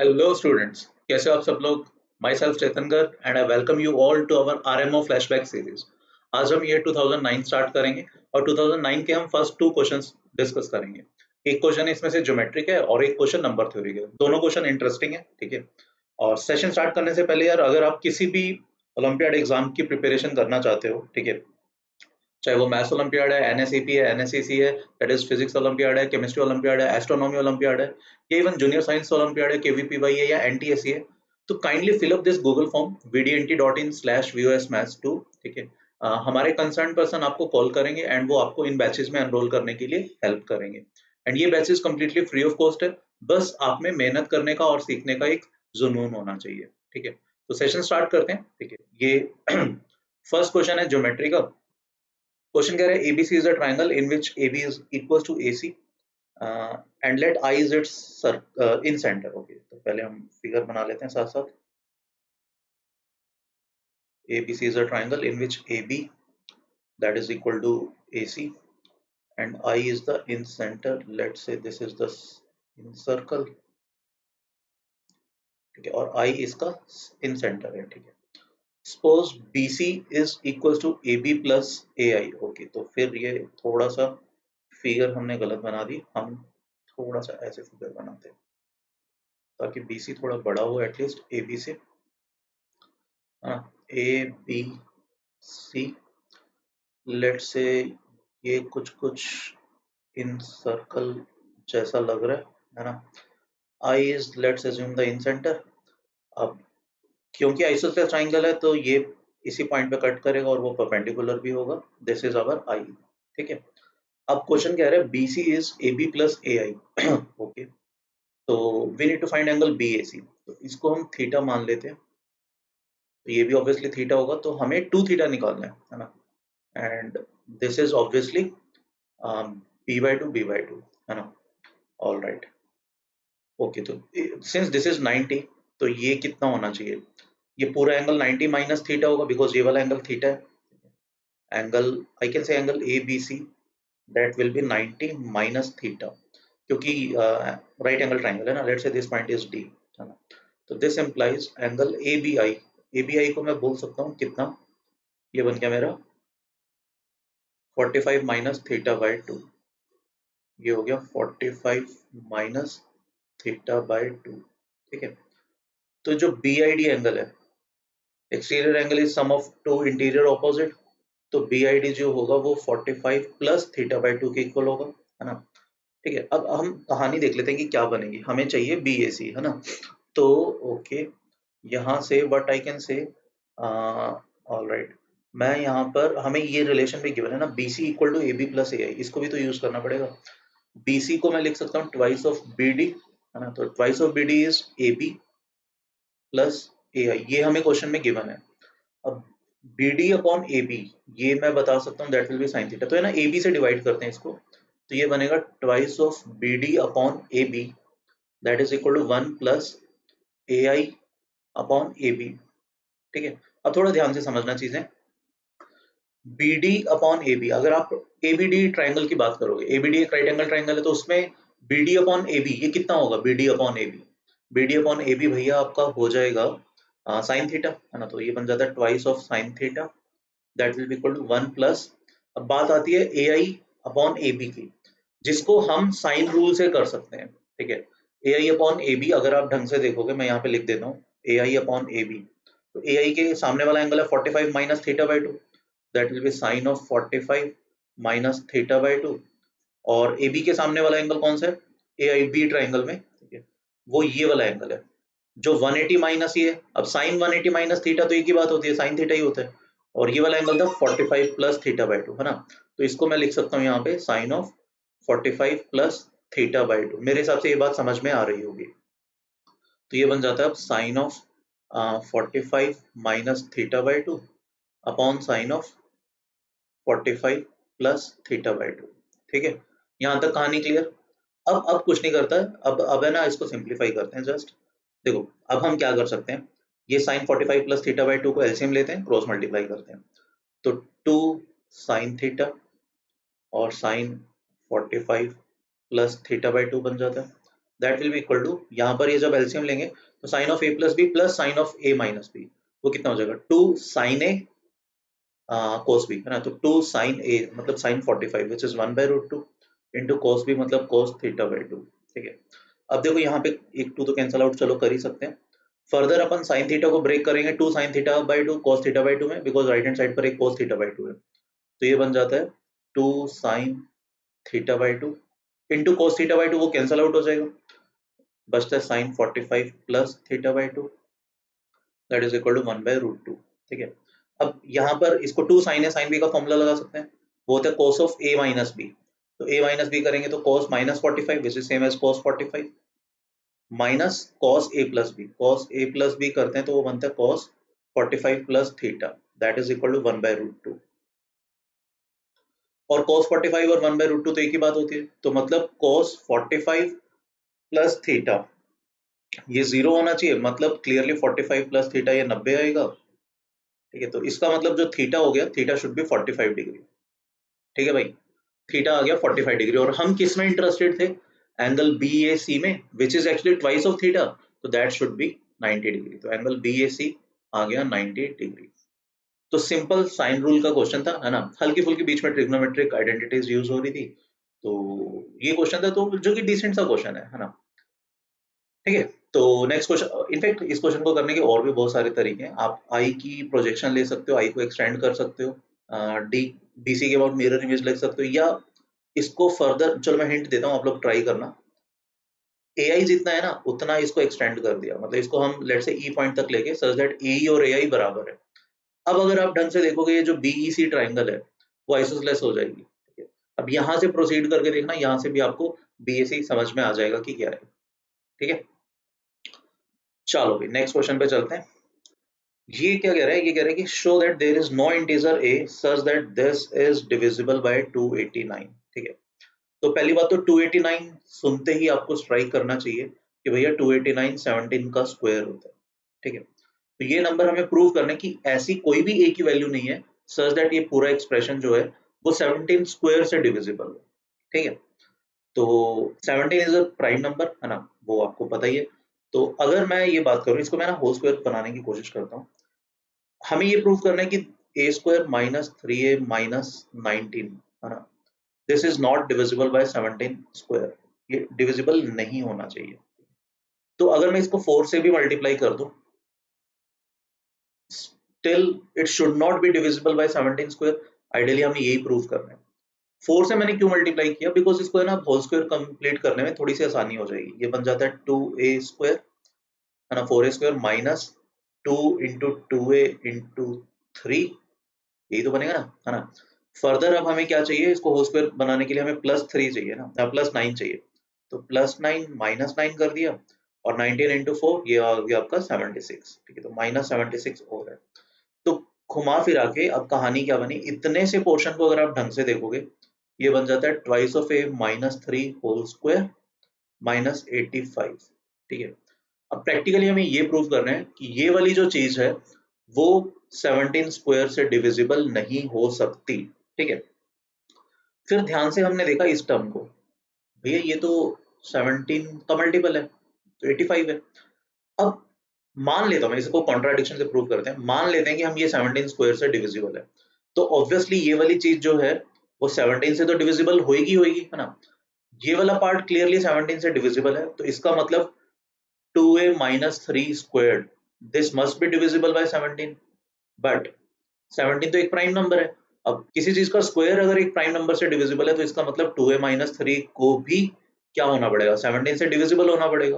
Hello students, कैसे हो आप सब लोग? Myself Chetan Garg and I welcome you all to our RMO flashback series. आज हम ये 2009 स्टार्ट करेंगे और 2009 के हम फर्स्ट 2 क्वेश्चंस डिस्कस करेंगे। एक क्वेश्चन इसमें से ज्योमेट्रिक है और एक क्वेश्चन नंबर थ्योरी का। दोनों क्वेश्चन इंटरेस्टिंग है, ठीक है। और सेशन स्टार्ट करने से पहले यार, अगर आप किसी भी ओलंपियाड एग्जाम की प्रिपरेशन करना चाहते हो, ठीक है, चाहे वो मैथ्स ओलंपियाड है, एनएसईपी है, एनएसईसी है, दैट इज फिजिक्स ओलंपियाड है, केमिस्ट्री ओलंपियाड है, एस्ट्रोनॉमी ओलंपियाड है, या इवन जूनियर साइंस ओलंपियाड है, केवीपीवाई है या एनटीएससी है, तो kindly fill up this Google form vdnt.in/vosmaths2, ठीक है। हमारे कंसर्न पर्सन आपको कॉल करेंगे एंड वो आपको इन बैचेस में एनरोल करने के लिए हेल्प करेंगे। एंड ये batches completely free of cost है, बस आप में मेहनत करने का और सीखने का एक जुनून होना चाहिए, ठीक है। तो सेशन स्टार्ट करते हैं, ठीक है। ये फर्स्ट क्वेश्चन है ज्योमेट्री का। क्वेश्चन कह रहा है ABC is a triangle in which AB is equals to AC and let I is its in center. Okay, तो पहले हम फिगर बना लेते हैं साथ साथ। ABC is a triangle in which AB that is equal to AC and I is the in center. Let's say this is the in circle, ठीक है, और I इसका in center है, ठीक है। Suppose BC is equals to AB plus AI. Okay, तो फिर ये थोड़ा सा फिगर हमने गलत बना दी। हम थोड़ा सा ऐसे फिगर बनाते हैं ताकि BC थोड़ा बड़ा हो एटलीस्ट AB से। ABC, लेट्स से ये कुछ कुछ इन सर्कल जैसा लग रहा है ना। I is let's assume the in center। अब क्योंकि आइसोसेलेस ट्राइंगल है तो ये इसी पॉइंट पे कट करेगा और वो परपेंडिकुलर भी होगा। दिस इज आवर आई, ठीक है। अब क्वेश्चन कह रहा है BC is AB plus AI। Okay, तो we need to find angle BAC। तो इसको हम थीटा मान लेते हैं, तो ये भी ऑब्वियसली थीटा होगा, तो हमें 2 थीटा निकालना है ना। And this is obviously B/2 है ना। ऑल राइट, ओके, तो सिंस दिस इज 90, तो ये कितना होना चाहिए? ये पूरा एंगल 90 माइनस थीटा होगा बिकॉज ये वाला एंगल थीटा है। Angle I can say angle ABC that will B 90 minus theta, क्योंकि राइट एंगल ट्राइंगल है ना। Let's say this point is D, है ना। तो दिस इंप्लाइज एंगल ABI को मैं बोल सकता हूँ कितना, ये बन गया मेरा 45 माइनस थीटा बाई 2। ये हो गया 45 माइनस थीटा बाई 2, ठीक है। तो जो BID एंगल है, exterior angle is sum of two interior opposite, तो BID जो होगा वो 45 प्लस थीटा बाई 2 के इक्वल होगा, है ना। ठीक है, अब हम कहानी देख लेते हैं कि क्या बनेगी। हमें चाहिए BAC, है ना। तो ओके, यहाँ से what I can say, all right, मैं यहाँ पर हमें ये रिलेशन भी गिवन है ना, BC equal to AB plus AI, इसको भी तो यूज करना पड़ेगा। BC को मैं लिख सकता हूँ ट्वाइस ऑफ BD, है ना। तो twice of BD is AB plus AI, ये हमें क्वेश्चन में गिवन है। अब BD अपॉन AB, ये मैं बता सकता हूँ that will be sine theta, तो है ना, AB से डिवाइड करते हैं इसको, तो ये बनेगा twice of BD upon AB that is equal to 1 plus AI upon AB, ठीक है। अब थोड़ा ध्यान से समझना चीजें। BD अपॉन AB, अगर आप ABD ट्राइंगल की बात करोगे, ABD एक राइट एंगल ट्राइंगल है, तो उसमें BD अपॉन AB ये कितना होगा? BD upon AB, BD upon AB भैया आपका हो जाएगा साइन थीटा, है ना। तो ये बन जाता है twice of sine theta that will be equal to 1 plus, अब बात आती है AI अपॉन AB की, जिसको हम साइन रूल से कर सकते हैं, ठीक है। AI अपॉन AB अगर आप ढंग से देखोगे, मैं यहाँ पे लिख देता हूँ AI अपॉन AB, तो AI के सामने वाला एंगल है 45 minus theta by 2, that will be sine of 45 minus theta by 2, और AB के सामने वाला एंगल कौन सा है? AIB ट्राइंगल में, ठीक है, वो ये वाला एंगल है जो 180 माइनस ये है। अब साइन 180 माइनस थीटा तो एक ही बात होती है, साइन थीटा ही होता है, और ये वाला एंगल था 45 प्लस थीटा बाई 2, है ना। तो इसको मैं लिख सकता हूँ यहाँ पे sine of 45 plus theta by 2। मेरे हिसाब से ये बात समझ में आ रही होगी। तो ये बन जाता है अब sine of 45 minus theta by 2 upon sine of 45 plus theta by 2, ठीक है। यहाँ तक कहानी क्लियर। अब कुछ नहीं करता है, अब है ना, इसको सिंप्लीफाई करते हैं जस्ट। देखो, अब हम क्या कर सकते हैं, ये साइन 45 प्लस थीटा बाई 2 को एलसीएम लेते हैं, क्रॉस मल्टीप्लाई करते हैं, तो 2 साइन थीटा और साइन 45 प्लस थीटा बाई 2 बन जाता है। That will be equal to, यहाँ पर ये जब एलसीएम लेंगे तो sine of a plus b plus sine of a minus b, वो कितना हो जाएगा 2 साइन ए कोस बी, है ना। तो 2 साइन ए मतलब sine 45 which is 1/√2 into cos b मतलब कोस थीटा बाई 2, ठीक है। अब देखो यहाँ पे एक 2 तो कैंसिल आउट चलो कर ही सकते हैं। फर्दर अपन साइन थीटा को ब्रेक करेंगे 2 sine theta by 2 cos theta by 2 में, बिकॉज राइट हैंड साइड पर एक कोस थीटा बाई 2 है, तो ये बन जाता है 2 sine theta by 2 into cos theta by 2, वो कैंसिल आउट हो जाएगा, बचता है sine 45 plus theta by 2, that is equal to 1/√2, ठीक है। अब यहाँ पर इसको 2 साइन है, साइन बी का फॉर्मूला लगा सकते हैं, वो होता है cos of a minus b, तो a माइनस बी करेंगे तो cos minus 45 which is same as cos 45 minus cos a plus b, cos a plus b करते हैं तो वो बनता है cos 45 plus theta, that is equal to 1/√2, और cos 45 और 1/√2 तो एक ही बात होती है, तो मतलब cos 45 प्लस थीटा ये 0 होना चाहिए, मतलब क्लियरली 45 प्लस थीटा ये 90 आएगा, ठीक है। तो इसका मतलब जो थीटा हो गया, थीटा शुड बी 45 डिग्री, ठीक है भाई, थीटा आ गया 45 डिग्री। और हम किस में इंटरेस्टेड थे, एंगल बी ए सी में, which is actually twice of theta, तो दैट शुड बी 90 डिग्री, तो एंगल बी ए सी आ गया 90 डिग्री। तो सिंपल साइन रूल का क्वेश्चन था, है ना, हल्की फुल्की बीच में ट्रिग्नोमेट्रिक आइडेंटिटीज यूज हो रही थी, तो ये क्वेश्चन था, तो जो कि डिसेंट सा क्वेश्चन है ना, ठीक है। तो नेक्स्ट क्वेश्चन, इनफैक्ट इस क्वेश्चन को करने के और भी बहुत सारे तरीके हैं, आप आई की प्रोजेक्शन ले सकते हो, आई को एक्सटेंड कर सकते हो, डी डीसी के अबाउट मिरर इमेज लिख सकते हो, या इसको फर्दर, चलो मैं हिंट देता हूँ, आप लोग ट्राई करना, एआई जितना है ना उतना इसको एक्सटेंड कर दिया, मतलब इसको हम लेट से ई पॉइंट तक लेके सच दैट एई और एआई बराबर है। अब अगर आप ढंग से देखोगे, ये जो बीईसी ट्राइंगल है वो आइसोसेलेस हो जाएगी, ठीक है। अब यहाँ से प्रोसीड करके देखना, यहाँ से भी आपको बीएसी समझ में आ जाएगा कि क्या है, ठीक है। चलो भाई नेक्स्ट क्वेश्चन पे चलते हैं। ये क्या कह रहा है, ये कह रहा है कि show that there is no integer a such that this is divisible by 289, ठीक है। तो पहली बात तो 289 सुनते ही आपको स्ट्राइक करना चाहिए कि भैया 289 17 का स्क्वायर होता है, ठीक है। तो ये नंबर हमें प्रूव करना है कि ऐसी कोई भी ए की वैल्यू नहीं है सच दैट ये पूरा एक्सप्रेशन जो है वो 17 स्क्वायर से डिविजिबल है, ठीक है। तो 17 इज अ प्राइम नंबर, है ना, वो आपको पता ही है। तो अगर मैं ये बात करूं, इसको मैं ना होल स्क्वायर बनाने की कोशिश करता हूँ, हमें ये प्रूव करना है कि ए स्क्वायर माइनस 3a माइनस 19, है ना, this is not divisible by 17 square, ये डिविजिबल नहीं होना चाहिए। तो अगर मैं इसको 4 से भी मल्टीप्लाई कर दूं, still it should not be divisible by 17 square, ideally हमें यही प्रूव करना है। 4 से मैंने क्यों मल्टीप्लाई किया, बिकॉज इसको है ना होल स्क्वायर कंप्लीट करने में थोड़ी सी आसानी हो जाएगी, ये बन जाता है 2a स्क्वायर, है ना, 4a square minus 2 into 2a into 3, यही तो बनेगा ना, है ना। फर्दर अब हमें क्या चाहिए, इसको होल स्क्वायर बनाने के लिए हमें +3 चाहिए ना, +9 चाहिए, तो +9 -9 कर दिया, और 19 इंटू 4 ये आ गया आपका 76, ठीक है, तो -76 और है। तो घुमा फिरा के अब कहानी क्या बनी, इतने से पोर्शन को अगर आप ढंग से देखोगे, ये बन जाता है twice of a -3 whole square -85, ठीक है। अब प्रैक्टिकली हमें ये प्रूव करना है कि ये वाली जो चीज है वो 17 स्क्वायर से डिविजिबल नहीं हो सकती, ठीक है। फिर ध्यान से हमने देखा इस टर्म को, भैया ये तो 17 का मल्टीपल है, तो 85 है। अब मान लेता हूँ मैं, इसको कॉन्ट्राडिक्शन से प्रूव करते हैं, मान लेते हैं कि हम ये 17 स्क्वायर से डिविजिबल है, तो ऑब्वियसली ये वाली चीज जो है वो 17 से तो डिविजिबल होगी, है ना। ये वाला पार्ट क्लियरली 17 से डिविजिबल है, तो इसका मतलब 2a minus 3 squared, this must be divisible by 17, but 17 तो एक प्राइम नंबर है। अब किसी चीज का स्क्वायर अगर एक प्राइम नंबर से डिविजिबल है, तो इसका मतलब 2a minus 3 को भी क्या होना पड़ेगा, 17 से डिविजिबल होना पड़ेगा।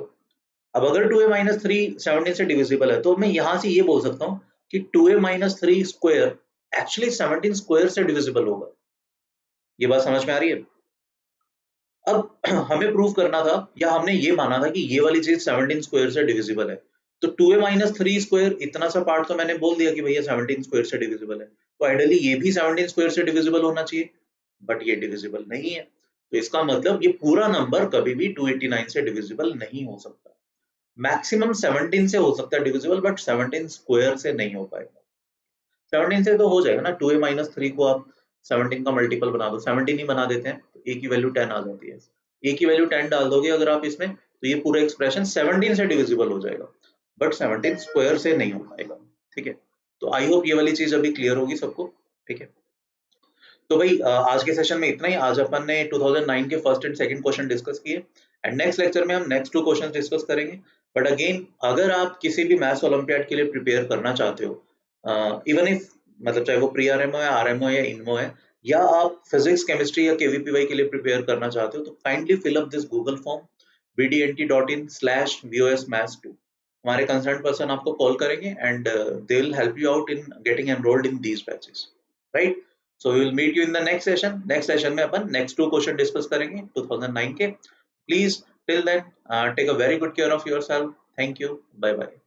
अब अगर 2a minus 3 17 से डिविजिबल है, तो मैं यहां से ये बोल सकता हूँ कि 2a minus 3 square actually 17 square से डिविजिबल होगा। ये बात समझ में आ रही है। अब हमें प्रूव करना था, या हमने ये माना था कि ये वाली चीज 17 स्क्वायर से डिविजिबल है, तो 2a माइनस 3 स्क्वायर इतना सा पार्ट तो मैंने बोल दिया कि भैया 17 स्क्वायर से डिविजिबल है, तो आइडियली ये भी 17 स्क्वायर से डिविजिबल होना चाहिए, बट ये डिविजिबल नहीं है, तो इसका मतलब ये पूरा नंबर कभी भी 289 से डिविजिबल नहीं हो सकता। मैक्सिमम 17 से हो सकता है डिविजिबल, बट 17 स्क्वायर से नहीं हो पाएगा। 17 से तो हो जाएगा ना, 2a माइनस 3 को आप 17 का मल्टीपल बना दो, 17 ही बना देते हैं, तो a की वैल्यू 10 आ जाती है, a की वैल्यू 10 डाल दोगे अगर आप इसमें, तो ये पूरा एक्सप्रेशन 17 से डिविजिबल हो जाएगा, बट 17 स्क्वायर से नहीं हो पाएगा। ठीक है, तो आई होप ये वाली चीज अभी क्लियर होगी सबको। ठीक है, तो भाई आज के सेशन में इतना ही। आज अपन ने 2009 के first and second question discuss किए, एंड नेक्स्ट लेक्चर में हम नेक्स्ट 2 क्वेश्चन डिस्कस करेंगे। बट अगेन, अगर आप किसी भी मैथ्स ओलंपियाड के लिए प्रिपेयर करना चाहते हो, इवन इफ मतलब चाहे वो प्री आरएमओ है, आरएमओ या इनमो है, या आप फिजिक्स केमिस्ट्री या केवीपीवाई के लिए प्रिपेयर करना चाहते हो, तो kindly fill up this Google form bdnt.in/VOSmaths2। हमारे कंसर्न पर्सन आपको कॉल करेंगे and they will help you out in getting enrolled in these batches, right? So we will meet you in the next session. Next session में अपन next 2 question discuss करेंगे 2009 के। Please till then take a very good care of yourself. Thank you. Bye bye.